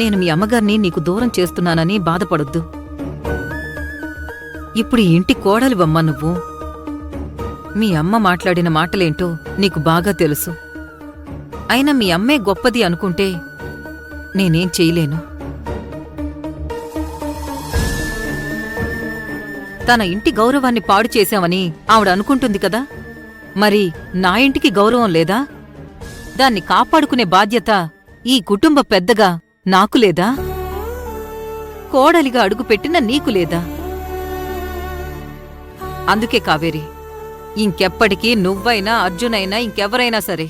నేను మీ అమ్మగారిని నీకు దూరం చేస్తున్నానని బాధపడొద్దు. ఇప్పుడు ఈ ఇంటి కోడలివమ్మా నువ్వు. మీ అమ్మ మాట్లాడిన మాటలేంటో నీకు బాగా తెలుసు. అయినా మీ అమ్మే గొప్పది అనుకుంటే నేనేం చెయ్యలేను. తన ఇంటి గౌరవాన్ని పాడు చేశామని ఆవిడ అనుకుంటుంది కదా, మరి నా ఇంటికి గౌరవం లేదా? దాన్ని కాపాడుకునే బాధ్యత ఈ కుటుంబ పెద్దగా నాకు లేదా? కోడలిగా అడుగుపెట్టిన నీకు లేదా? అందుకే కావేరి, ఇంకెప్పటికీ నువ్వైనా అర్జునైనా ఇంకెవరైనా సరే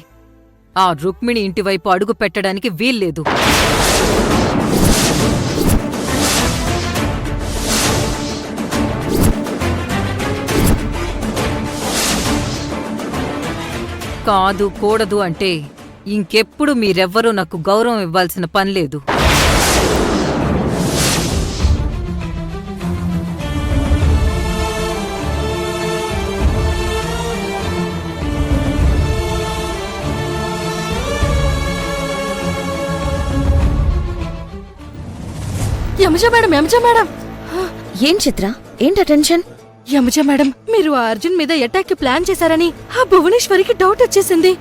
ఆ రుక్మిణి ఇంటివైపు అడుగు పెట్టడానికి వీల్లేదు. కాదు కూడదు అంటే ఇంకెప్పుడు మీరెవ్వరూ నాకు గౌరవం ఇవ్వాల్సిన పనిలేదు. యముజ మేడం. ఏం చిత్ర, ఏంట టెన్షన్? యముజ మేడం, మీరు ఆ అర్జున్ మీద అటాక్ కి ప్లాన్ చేశారని ఆ భువనేశ్వరికి డౌట్ వచ్చేసింది.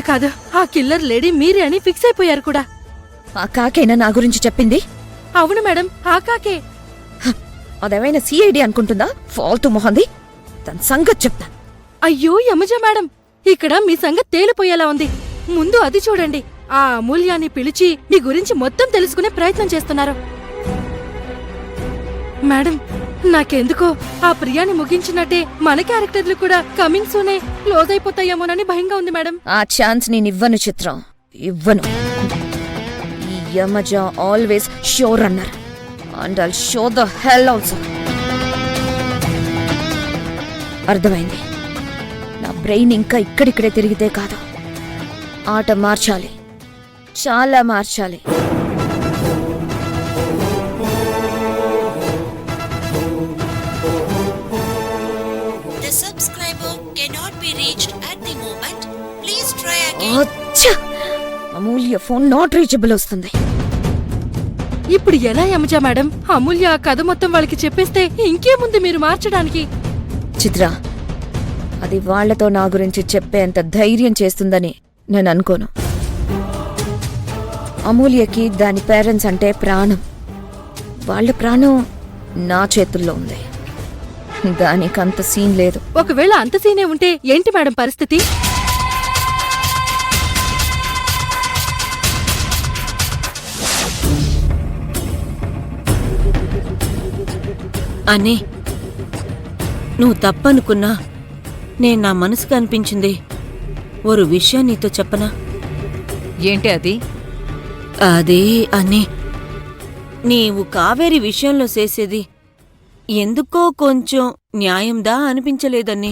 కాదు, ఆ కిల్లర్ లేడీ మీరే అని ఫిక్స్ అయిపోయారు కూడా. ఆ కాకేనా నా గురించి చెప్పింది? అవును మేడం, ఆ కాకే. అదేమైనా సిఐడి అనుకుంటుందా? ఫాల్తు మొహంది. తన సంగతి చెప్తా. అయ్యో యముజ మేడం, ఇక్కడ మీ సంగతి తేలిపోయేలా ఉంది. ముందు అది చూడండి. ఆ అమూల్యాన్ని పిలిచి మీ గురించి మొత్తం తెలుసుకునే ప్రయత్నం చేస్తున్నారు. మేడం, నాకెందుకో ఆ ప్రియాని ముగించినట్టే మన క్యారెక్టర్లు కూడా కమింగ్ సూనే క్లోజ్ అయిపోతాయేమోనని భయంగా ఉంది మేడం. ఆ ఛాన్స్ నేనివ్వను చిత్రం, ఇవ్వను. ఈ యమజ always show runner and I'll show the hell also. అర్థమైంది. నా బ్రెయిన్ ఇంకా ఇక్కడిక్కడే తిరిగితే కాదు, ఆట మార్చాలి, చాలా మార్చాలి. అమూల్య ఫోన్ నాట్ రీచబుల్ వస్తుంది. ఇప్పుడు ఎలా యముజ మేడం? అమూల్య ఆ కథ మొత్తం వాళ్ళకి చెప్పేస్తే ఇంకేముంది మీరు మార్చడానికి? చిత్ర, అది వాళ్లతో నా గురించి చెప్పేంత ధైర్యం చేస్తుందని నేను అనుకోను. అమూల్యకి దాని పేరెంట్స్ అంటే ప్రాణం. వాళ్ళ ప్రాణం నా చేతుల్లో ఉంది. దానికంత సీన్ లేదు. ఒకవేళ అంత సీనే ఉంటే ఏంటి మేడం పరిస్థితి? అనే, నువ్వు తప్పనుకున్నా నేను నా మనసుకు అనిపించింది ఓ విషయం నీతో చెప్పనా? ఏంటి అది? అదే అనే, నీవు కావేరి విషయంలో చేసేది ఎందుకో కొంచెం న్యాయందా అనిపించలేదన్నీ.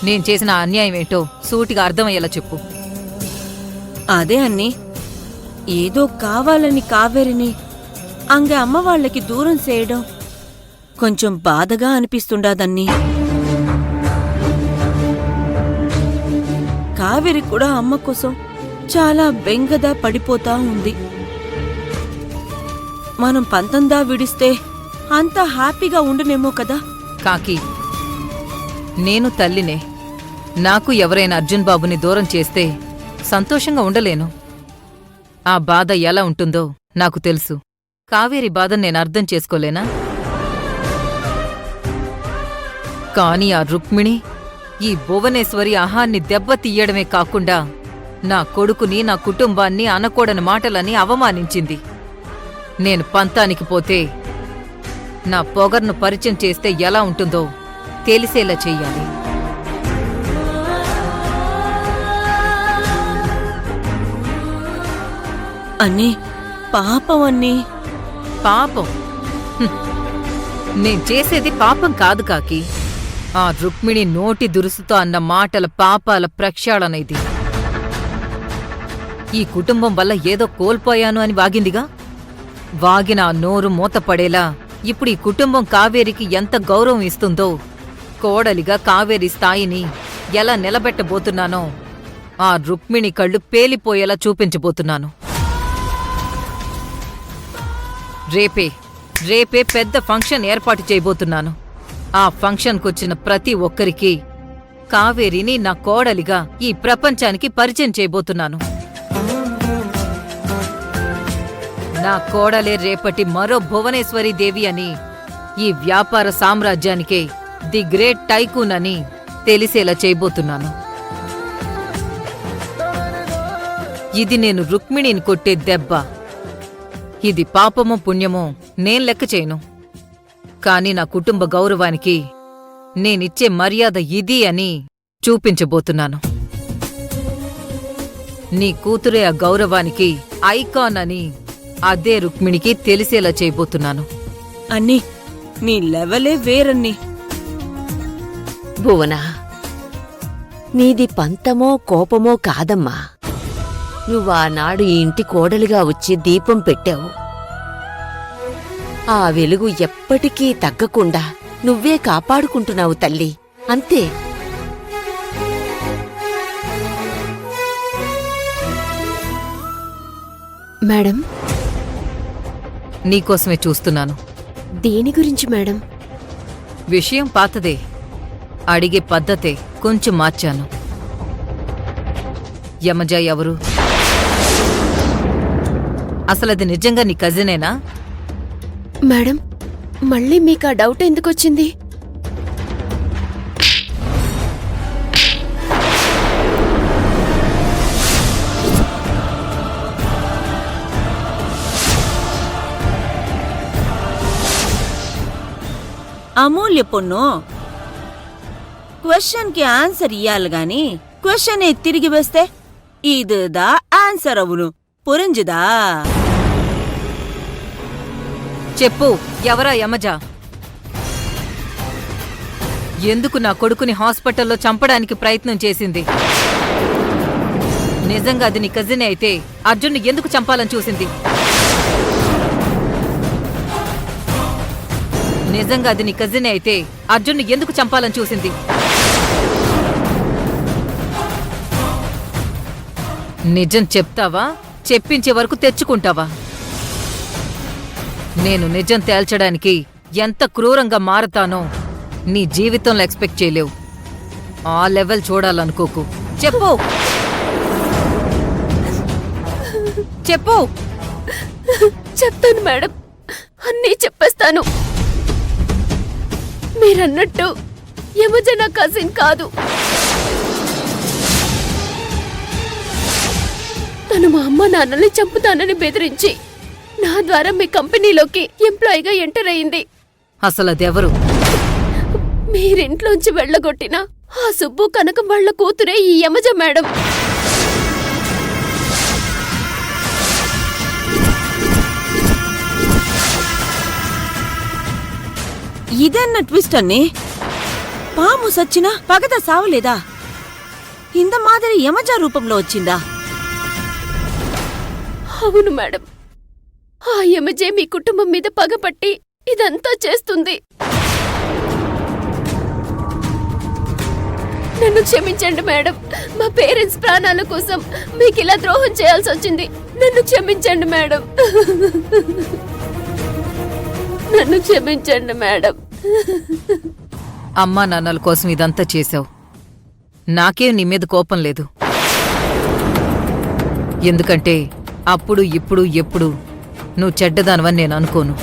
నేను చేసిన అన్యాయమేంటో సూటిగా అర్థమయ్యేలా చెప్పు. అదే అన్నీ, ఏదో కావాలని కావేరిని అంగ అమ్మ వాళ్ళకి దూరం చేయడం కొంచెం బాధగా అనిపిస్తుండాదన్నీ. కావేరి కూడా అమ్మ కోసం చాలా బెంగదా పడిపోతా ఉంది. మనం పంతందా విడిస్తే అంతా హ్యాపీగా ఉండునేమో కదా. కాకి, నేను తల్లినే. నాకు ఎవరైనా అర్జున్ బాబుని దూరం చేస్తే సంతోషంగా ఉండలేను. ఆ బాధ ఎలా ఉంటుందో నాకు తెలుసు. కావేరి బాధను నేను అర్థం చేసుకోలేనా? కాని ఆ రుక్మిణి ఈ భువనేశ్వరి అహాన్ని దెబ్బతీయడమే కాకుండా నా కొడుకుని, నా కుటుంబాన్ని అనకూడని మాటలని అవమానించింది. నేను పంతానికి పోతే నా పొగర్ను పరిచయం చేస్తే ఎలా ఉంటుందో తెలిసేలా చెయ్యాలి. అన్నీ పాపం అన్నీ. పాపం? నేను చేసేది పాపం కాదు కాకి. ఆ రుక్మిణి నోటి దురుసుతో అన్న మాటల పాపాల ప్రక్షాళన ఇది. ఈ కుటుంబం వల్ల ఏదో కోల్పోయాను అని వాగిందిగా. వాగిన ఆ నోరు మూతపడేలా ఇప్పుడు ఈ కుటుంబం కావేరికి ఎంత గౌరవం ఇస్తుందో, కోడలిగా కావేరి స్థాయిని ఎలా నిలబెట్టబోతున్నానో ఆ రుక్మిణి కళ్ళు పేలిపోయేలా చూపించబోతున్నాను. రేపే పెద్ద ఫంక్షన్ ఏర్పాటు చేయబోతున్నాను. ఆ ఫంక్షన్కొచ్చిన ప్రతి ఒక్కరికి కావేరిని నా కోడలిగా ఈ ప్రపంచానికి పరిచయం చేయబోతున్నాను. నా కోడలే రేపటి మరో భువనేశ్వరి దేవి అని, ఈ వ్యాపార సామ్రాజ్యానికే ది గ్రేట్ టైకూన్ అని తెలిసేలా చేయబోతున్నాను. ఇది నేను రుక్మిణిని కొట్టే దెబ్బ. ఇది పాపమో పుణ్యమో నేను లెక్క చేయను. కాని నా కుటుంబ గౌరవానికి నేనిచ్చే మర్యాద ఇది అని చూపించబోతున్నాను. నీ కూతురే ఆ గౌరవానికి ఐకాన్ అని అదే రుక్మిణికి తెలిసేలా చేయబోతున్నాను. అన్నీ నీ లెవలే వేరన్నీ. భువన, నీది పంతమో కోపమో కాదమ్మా. నువ్వానాడు ఈ ఇంటి కోడలిగా వచ్చి దీపం పెట్టావు. ఆ వెలుగు ఎప్పటికీ తగ్గకుండా నువ్వే కాపాడుకుంటున్నావు తల్లి, అంతే. మేడం, నీకోసమే చూస్తున్నాను. దేని గురించి మేడం? విషయం పాతదే, అడిగే పద్ధతే కొంచెం మార్చాను. యమజ ఎవరు? అసలది నిజంగా నీ కజినేనా? మేడం, మళ్ళీ మీకు ఆ డౌట్ ఎందుకొచ్చింది? అమూల్య పొన్ను, క్వశ్చన్కి ఆన్సర్ ఇయ్యాలి గాని క్వశ్చన్ తిరిగి వేస్తే ఇదిదా ఆన్సర్ అవును, పురింజిదా? చెప్పు, ఎవరా యమజ? ఎందుకు నా కొడుకుని హాస్పిటల్లో చంపడానికి ప్రయత్నం చేసింది? నిజంగా అది నీ కజినే అయితే అర్జున్ని ఎందుకు చంపాలని చూసింది? నిజంగా అది నీ కజినే అయితే అర్జున్ని ఎందుకు చంపాలని చూసింది? నిజం చెప్తావా, చెప్పించే వరకు తెచ్చుకుంటావా? నేను నిజం తేల్చడానికి ఎంత క్రూరంగా మారతానో నీ జీవితంలో ఎక్స్పెక్ట్ చేయలేవు. ఆ లెవెల్ చూడాలనుకోకు. చెప్పు చెప్పు. చెప్తాను మేడం, అన్నీ చెప్పేస్తాను. మీరన్నట్టు యమజ నా కజిన్ కాదు. తను మా అమ్మ నాన్నల్ని చంపుతానని బెదిరించి నా ద్వారా మీ కంపెనీలోకి ఎంప్లాయీగా ఎంటర్ అయింది. అసలదెవరు? మీరింట్లోంచి వెళ్ళగొట్టిన ఆ సుబ్బు కనకం వాళ్ల కూతురే ఈ యమజ మేడం. ఇదన్న ట్విస్ట్ అన్ని. పాము సచ్చినా పగత సావలేదా? ఇంత మాదిరి యమజ రూపంలో వచ్చిందా? అవును మేడం, ఆ యమజే మీ కుటుంబం మీద పగపట్టి ఇదంతా చేస్తుంది. నన్ను క్షమించండి మేడం, మా పేరెంట్స్ ప్రాణాల కోసం మీకు ఇలా ద్రోహం చేయాల్సి వచ్చింది. నన్ను క్షమించండి మేడం, నన్ను క్షమించండి మేడం. అమ్మా నాన్నల కోసం ఇదంతా చేశావు. నాకేం నీ మీద కోపం లేదు. ఎందుకంటే అప్పుడు ఇప్పుడు ఎప్పుడు నువ్వు చెడ్డదానివని నేను అనుకోను.